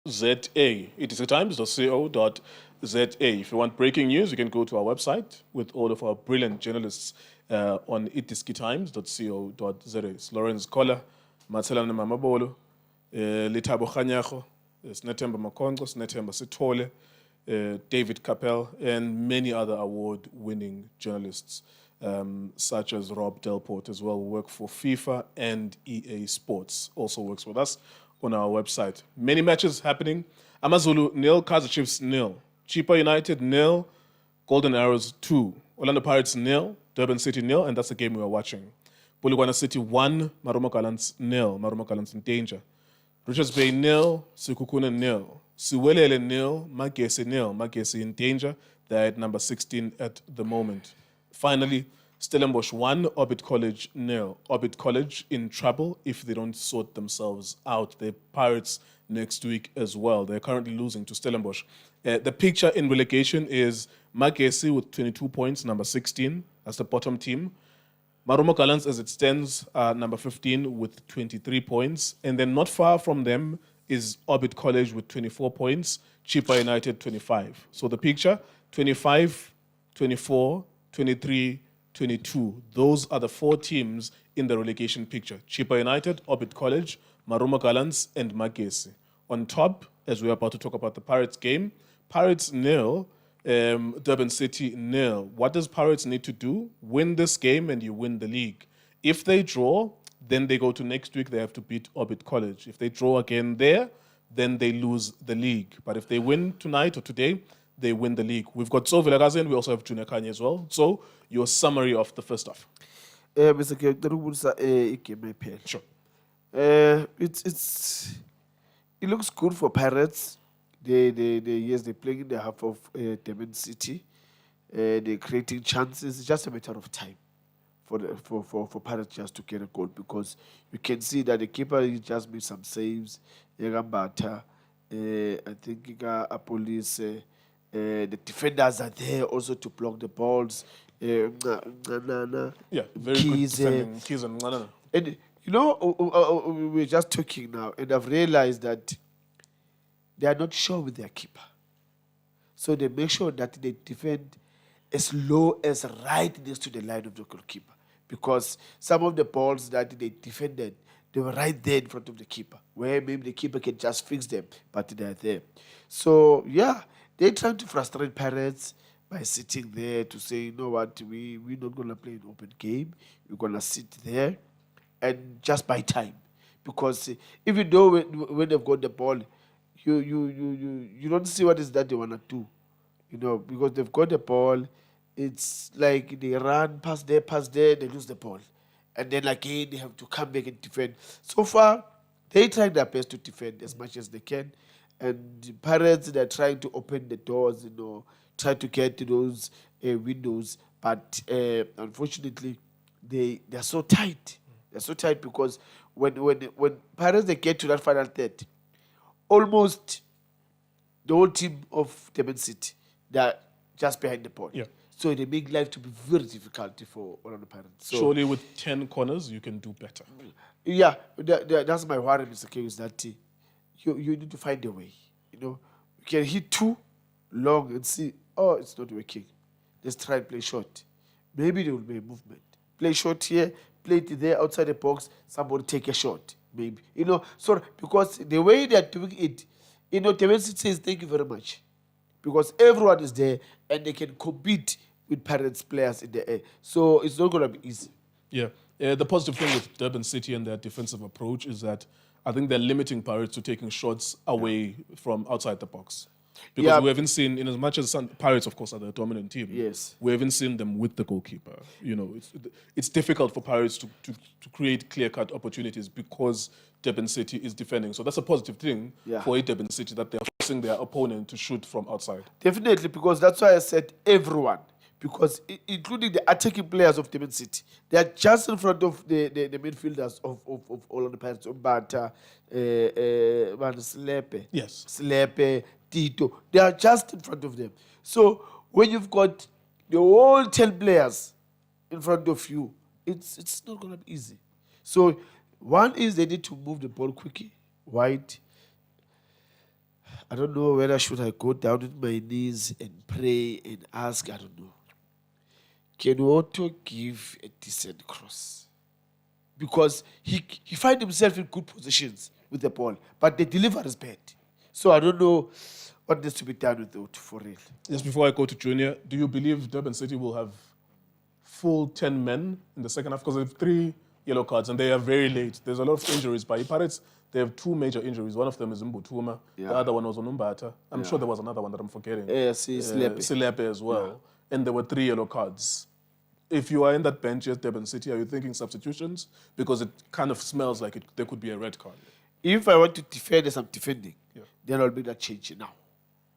It is times.co.za. If you want breaking news, you can go to our website with all of our brilliant journalists on itiskitimes.co.za. It's Lawrence Koller, Matselane Mamabolo, Litabo Khanyago, Snetemba Makongo, Snetemba Sitole, David Capel, and many other award-winning journalists, such as Rob Delport as well, who work for FIFA and EA Sports, also works with us on our website. Many matches happening. Amazulu nil, Kaizer Chiefs nil, Chipa United nil, Golden Arrows 2, Orlando Pirates nil, Durban City nil, and that's the game we are watching. Bulugwana City 1, Marumo Gallants nil, Marumo Gallants in danger. Richards Bay nil, Sikukuna nil, Siwelele nil, Magesi nil, Magesi in danger. They're at number 16 at the moment. Finally, Stellenbosch 1, Orbit College nil. Orbit College in trouble if they don't sort themselves out. The Pirates next week as well. They're currently losing to Stellenbosch. The picture in relegation is Magesi with 22 points, number 16. That's the bottom team. Marumo Gallants, as it stands, number 15 with 23 points. And then not far from them is Orbit College with 24 points, Chipa United 25. So the picture, 25, 24, 23, 22. Those are the four teams in the relegation picture. Chipa United, Orbit College, Marumo Gallants, and Magesi. On top, as we're about to talk about the Pirates game, Pirates nil, Durban City nil. What does Pirates need to do? Win this game and you win the league. If they draw, then they go to next week, they have to beat Orbit College. If they draw again there, then they lose the league. But if they win tonight or today, they win the league. We've got Tso Vilakazi and we also have Junior Khanye as well. So, your summary of the first half. Mr. Game Sure. It looks good for Pirates. Yes, they're playing in the half of Durban City. They're creating chances. It's just a matter of time for Pirates just to get a goal, because you can see that the keeper just made some saves. Yagambata, I think Police. The defenders are there also to block the balls. Yeah, very Keys, good defending. Keys and Nganana. And we're just talking now, and I've realized that they are not sure with their keeper. So they make sure that they defend as low as right next to the line of the goalkeeper. Because some of the balls that they defended, they were right there in front of the keeper, where maybe the keeper can just fix them, but they're there. So, yeah, they're trying to frustrate Pirates by sitting there to say, you know what, we're not going to play an open game. We're going to sit there and just buy time. Because even though when they've got the ball, you don't see what is that they want to do. Because they've got the ball, it's like they run past there, they lose the ball. And then again, they have to come back and defend. So far, they try their best to defend as much as they can. And the Pirates, they're trying to open the doors, try to get to those windows. But unfortunately, they're so tight. They're so tight because when Pirates, they get to that final third, almost the whole team of Durban City, they're just behind the ball. Yeah. So they make life to be very difficult for Orlando Pirates. So, surely with 10 corners, you can do better. Yeah, that's my worry, Mr. K, is that you need to find a way. You can hit too long and see, it's not working. Let's try and play short. Maybe there will be a movement. Play short here, play it there outside the box, somebody take a shot. Maybe. So because the way they are doing it, Durban City says thank you very much. Because everyone is there and they can compete with Pirates players in the air. So it's not going to be easy. Yeah. The positive thing with Durban City and their defensive approach is that I think they're limiting Pirates to taking shots away from outside the box. Because we haven't seen, in as much as Pirates, of course, are the dominant team, yes, we haven't seen them with the goalkeeper. It's difficult for Pirates to create clear-cut opportunities because Durban City is defending. So that's a positive thing for Durban City, that they're forcing their opponent to shoot from outside. Definitely, because that's why I said everyone. Because including the attacking players of Durban City, they are just in front of the midfielders of all of the Pirates. Umbata, Slepe, yes, Slepe, Tito. They are just in front of them. So when you've got the whole 10 players in front of you, it's not going to be easy. So one is they need to move the ball quickly, wide. I don't know whether should I go down on my knees and pray and ask. I don't know. Can Otto give a decent cross? Because he find himself in good positions with the ball, but the delivery is bad. So I don't know what needs to be done with Otto for real. Just before I go to Junior, do you believe Durban City will have full 10 men in the second half? Because they have 3 yellow cards and they are very late. There's a lot of injuries. By Pirates, they have 2 major injuries. One of them is Mbutuma. Yeah. The other one was Onumbata. I'm sure there was another one that I'm forgetting. Silepe as well. Yeah. And there were 3 yellow cards. If you are in that bench at Durban City, are you thinking substitutions? Because it kind of smells like there could be a red card. If I want to defend as I'm defending, then I'll make that change now.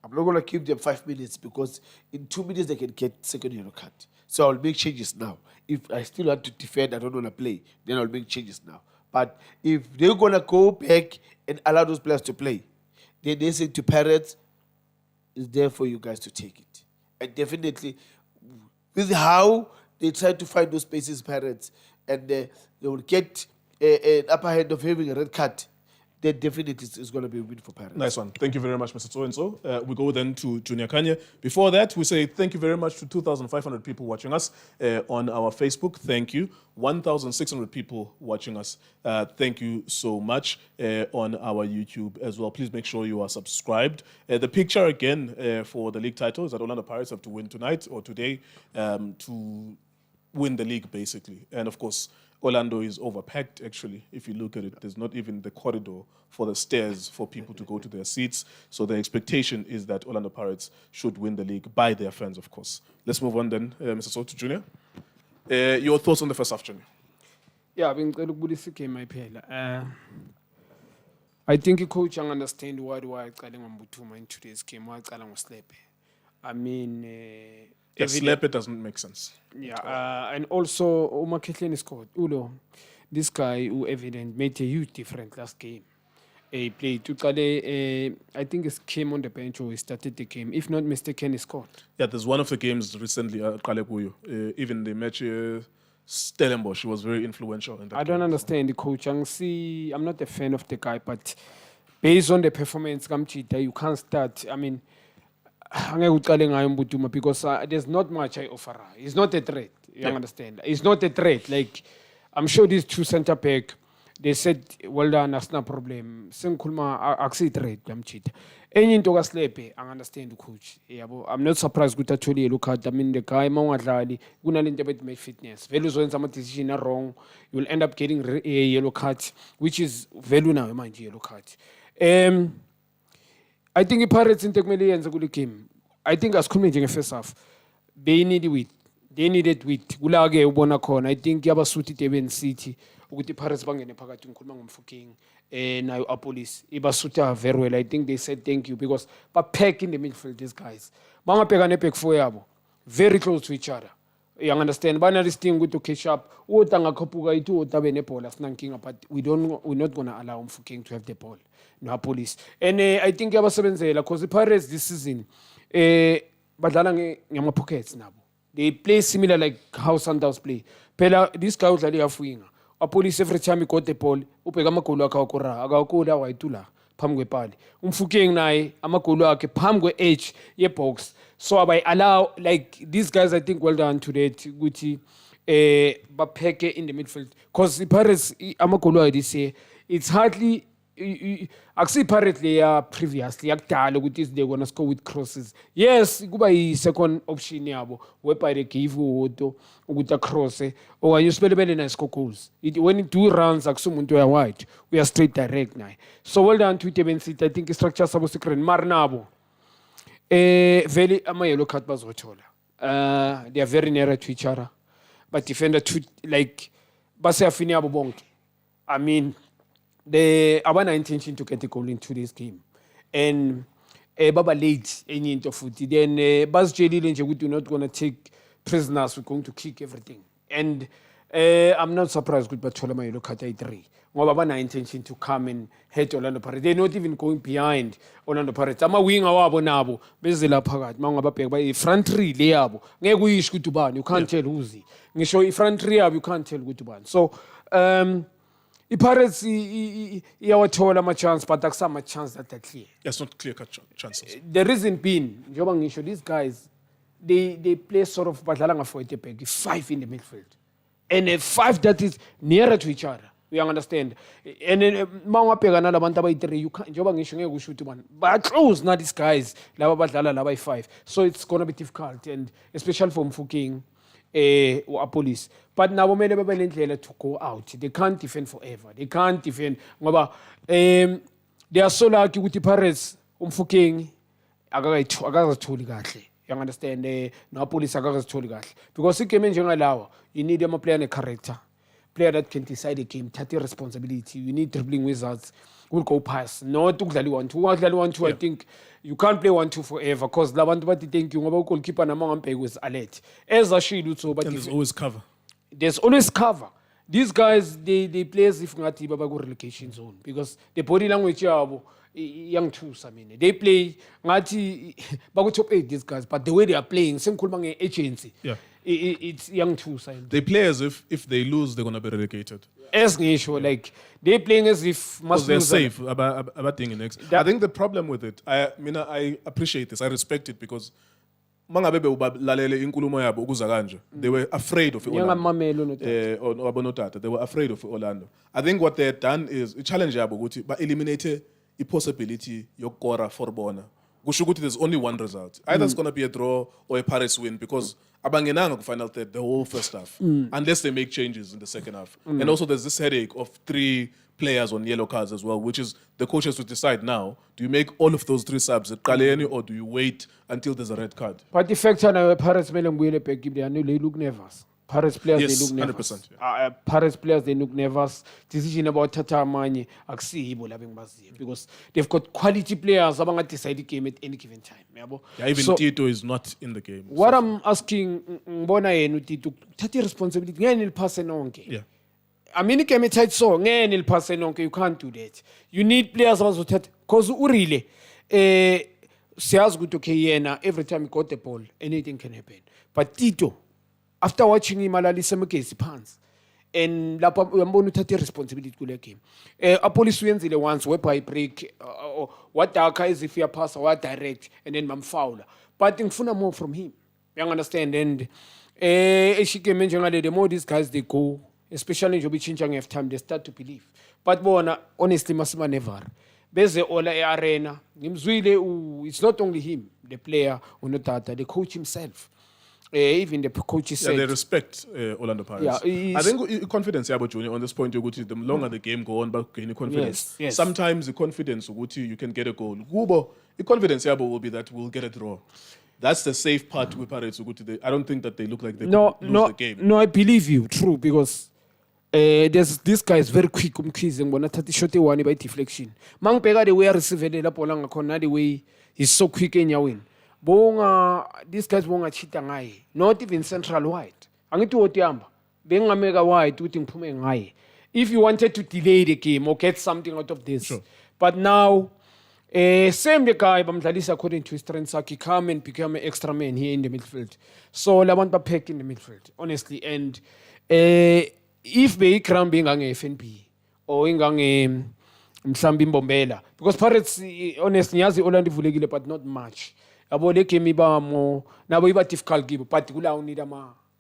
I'm not going to keep them 5 minutes because in 2 minutes they can get second yellow card. So I'll make changes now. If I still want to defend, I don't want to play, then I'll make changes now. But if they're going to go back and allow those players to play, then they say to Pirates, it's there for you guys to take it. And definitely, with how they try to find those spaces, Pirates, and they will get an upper hand of having a red card, then definitely it's going to be a win for Pirates. Nice one. Thank you very much, Mr. So-and-so. We go then to Junior Khanye. Before that, we say thank you very much to 2,500 people watching us on our Facebook. Thank you. 1,600 people watching us. Thank you so much on our YouTube as well. Please make sure you are subscribed. The picture again for the league title is that Orlando Pirates have to win tonight or today to win the league, basically. And of course, Orlando is overpacked, actually. If you look at it, there's not even the corridor for the stairs for people to go to their seats. So the expectation is that Orlando Pirates should win the league by their fans, of course. Let's move on then, Mr. Soto Jr. Your thoughts on the first half, Junior? Yeah, I've been game. I think the coach can understand why I calling on Mbutuma in today's game. Why calling on Slepe. I mean, Slepe doesn't make sense. Yeah, and also Uma Ketleni scored. Ulo, this guy who evident made a huge difference last game. He played Tukale. I think he came on the bench or he started the game. If not mistaken, he scored. Yeah, there's one of the games recently at Kalekuyo. Even the match Stellenbosch was very influential in that I don't game. understand the coach. I'm not a fan of the guy, but based on the performance, you can't start. I mean, because there's not much I offer. It's not a threat. You understand? It's not a threat. Like, I'm sure these 2 center back, they said, well done, that's no problem. Senkulma, I threat. Any to Slepe, I understand the coach. I'm not surprised with actually look at. I mean, the guy, Mawadlali, Gunalin make fitness. Values when some decision are wrong, you'll end up getting a yellow card, which is value now, mind yellow card. I think the Pirates in Tekmeli and the good game. I think as coming in the first half, they needed wit. They needed wit. Gulage ubona khona. I think yabasuthi Durban City ukuthi Pirates bangene phakathi ngikhuluma ngomfuking nayo apolice ibasuta very well. I think they said thank you because but pack in the midfield these guys. Mama peka ne pack for yabo. Very close to each other. You understand? Bana this thing to catch up. Utanga khophuka itu utabe ne ball asinankinga but we're not going to allow Mfuking to have the ball. No police. And I think yabasebenzela because the Pirates this season badlala ngama pockets nabo. They play similar like how Sundowns play. Phela this guy udlala yafuinga. A police every time he got the ball, ubheka amagoli akhe akora, akakola wayitula phambi kwepali. Umfuking naye amagoli akhe phambi kwe-edge ye-box. So I allow like these guys I think well done today ukuthi bapheke in the midfield because the Pirates amagoli this year it's hardly akusi Pirates layer previously yakudala ukuthi they're going to score with crosses. Yes, kuba yi-second option yabo whereby they give uwoto ukuthi cross or you spell nice goals. When it 2 runs akusumuntu uya wide we are straight direct now. So well done to Durban City. I think structure sabo secret marnabo very ama-yellow card bazothola. They are very near to each other but defender to like baseyafini yabo bonke. I mean they have an intention to get a goal into this game. And Baba late any into footy. Then Bas Jelly and we're not going to take prisoners, we're going to kick everything. And I'm not surprised with Batolama you look at 3. Baba intention to come and head Orlando Pirates. They're not even going behind Orlando Pirates. I'm a wing awabo nabo. Bezela Pagat, Manga by front 3 leabo. Neguish Gutuban, you can't tell who's he. Front 3 you can't tell Gutuban. So I-Pirates iyawathola ama-chance but akusama-chance that are clear. That's not clear-cut chances. The reason being, njengoba ngisho, these guys, they play sort of badlala nga-4 at the back, 5 in the midfield. And a 5 that is nearer to each other. You understand? And then mawapeka nalabantu abayi-3, you can't, njengoba ngisho ngeke usho ukuthi bani, ba-close na these guys, laba badlala laba yi-5. So it's gonna be difficult, and especially for Mfokeng, police. But nabo mele babe nendlela to go out. They can't defend forever. They can't defend ngoba they are so lucky ukuthi Pirates Mfokeng akazitholi kahle. You understand? No police akazitholi kahle. Because igame njengalawa, you need a player and character. Player that can decide a game, take responsibility. You need dribbling wizards who will go past. Not ukudlala 1-2. I think you can't play 1-2 forever because labantu bathi think you ngoba goalkeeper namangambheki with alert. As a shield utho but And there's always cover. There's always cover. These guys they play as if ngathi baba ku relegation zone because the body language yabo young twos. I mean they play ngathi baku top 8 these guys but the way they are playing sengikhuluma nge-agency. Yeah. It's young twos. They play as if they lose, they're going to be relegated. As ngisho, like they playing as if Because they're safe about thing next. I think the problem with it, I appreciate this, I respect it because mangabe ubalalele inkulumo yabo ukuza kanje, they were afraid of Orlando. They were afraid of Orlando. I think what they had done is a challenge yabo ukuthi ba eliminate the possibility yokora for bona. Kusho ukuthi there's only one result. Either it's going to be a draw or a Paris win because abangenanga ku final third the whole first half unless they make changes in the second half. And also there's this headache of 3 players on yellow cards as well, which is the coaches to decide now, do you make all of those 3 subs at Kaleni or do you wait until there's a red card? But the fact that Paris they look nervous. Paris players Yes, they look nervous. 100%. Yeah. Paris players they look nervous. Decision about Tata Amanye akusibo labengbaziyo because they've got quality players abanga decide the game at any given time. Yeah, even Tito is not in the game. What I'm asking ngibona yena uTito thatha responsibility ngene liphase nonke. Yeah. I mean game tight so ngene liphase nonke, you can't do that. You need players abazothatha because urile siyazi ukuthi okay yena every time he got the ball anything can happen. But Tito after watching him alalisa amagesi phansi and lapha uyambona uthatha responsibility kule game. A police uyenzile once whereby break wadaka as if uyapasa wa direct and then mamfoula. But ngifuna more from him. You understand? And eshigame njengale the more these guys they go, especially njobe ichinja nge time they start to believe. But bona honestly masima never. Beze ola arena ngimzwile it's not only him the player unotata the coach himself. Even the coaches said they respect Orlando Pirates. Yeah, I think confidence yabo Junior on this point ukuthi the longer the game go on but gain confidence. Yes. Sometimes the confidence ukuthi you can get a goal. Kubo the confidence yabo will be that we'll get a draw. That's the safe part with Pirates ukuthi I don't think that they look like they lose the game. No, I believe you, true, because there's this guy is very quick umkhize ngibona thatha ishot e1 by deflection. Mangibheka the way receive la ball ngakhona the way he's so quick enyaweni. These guys bonga chita ngaye, not even central wide. Angithi wotiyamba bengameka wide ukuthi ngiphume ngaye. If you wanted to delay the game or get something out of this. Sure. But now same the guy bamdlalisa according to his strengths he come and become an extra man here in the midfield. So labantu baphek in the midfield honestly, and if beyikram bengange FNB or ingange mhlambi Mbombela because Pirates honestly yazi Orlando ivulekile but not much. Abo le game iba mo nabo iba difficult game but kula unida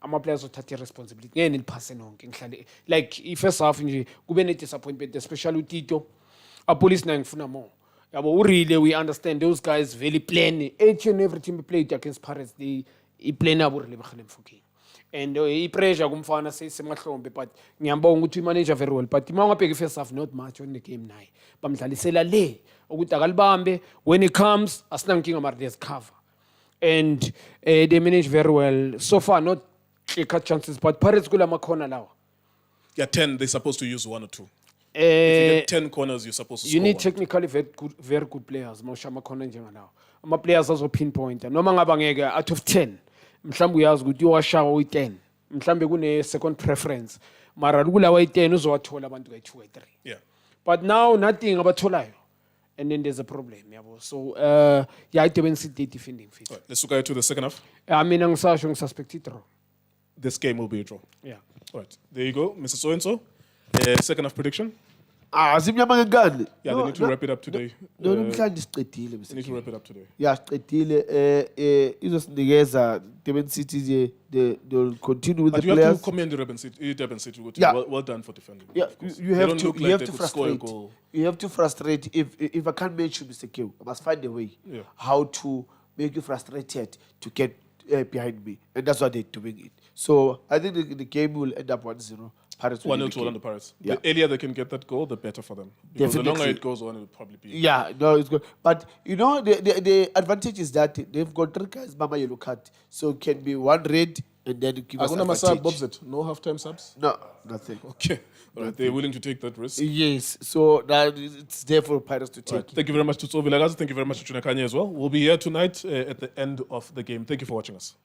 ama players othatha responsibility ngene liphase nonke ngihlale like first half nje kube ne disappointment especially uTito a police na ngifuna more yabo urile we understand those guys very plan each and every team played against Pirates they plan abo really bakhale Mfokeng and pressure kumfana semahlombe but ngiyambonga ukuthi manager very well but mawungabheka first half not much on the game naye bamdlalisela le ukuthi akalibambe when it comes asinankinga mara there's cover and they manage very well so far, not clear cut chances but Pirates kula makhona lawa. Yeah, 10 they're supposed to use 1 or 2. If you get 10 corners you're supposed to you score need 1. technically very good players mawusha makhona njengalawa ama players azo pinpoint noma ngaba ngeke out of 10 mhlawumbe uyazi ukuthi uyawashawa uyi10 mhlawumbe kune second preference mara kulawa uyi10 uzowathola abantu ka2 or 3. Yeah. But now nothing abatholayo and then there's a problem yabo so I don't see the defending fit. Right, let's look to the second half. I mean ngisasho ngisuspect draw. This game will be a draw. Yeah. All right, there you go, Mr. So-and-so. Second half prediction? Zimnyama ngengane. Yeah, they need to wrap it up today. No, namhlanje siqedile They need to wrap it up today. Yeah, siqedile. Izosinikeza Durban City nje, they'll continue with But the you have players. to commend Durban City. Yeah. Well done for defending. Yeah, of course. you They have don't to look you like have they to could score a frustrate. goal. You have to frustrate. If I can't mention Mr. Q, I must find a way Yeah. how to make you frustrated to get behind me, and that's what they're doing it. So I think the game will end up 1-0. Pirates will 1-0 win the to game. Orlando Pirates. Yeah. The earlier they can get that goal, the better for them. Because the longer Definitely. it goes on, it will probably be. Yeah, no, it's good. But you know, the advantage is that they've got 3 guys, Mama yellow card, so it can be 1 red and then give us Aguna Masa, advantage. Bobzet, no halftime subs? No, nothing. Okay. All right, they're willing to take that risk. Yes, so that it's there for Pirates to take. Right. Thank you very much to Tso Vilakazi. Thank you very much to Khanye as well. We'll be here tonight at the end of the game. Thank you for watching us.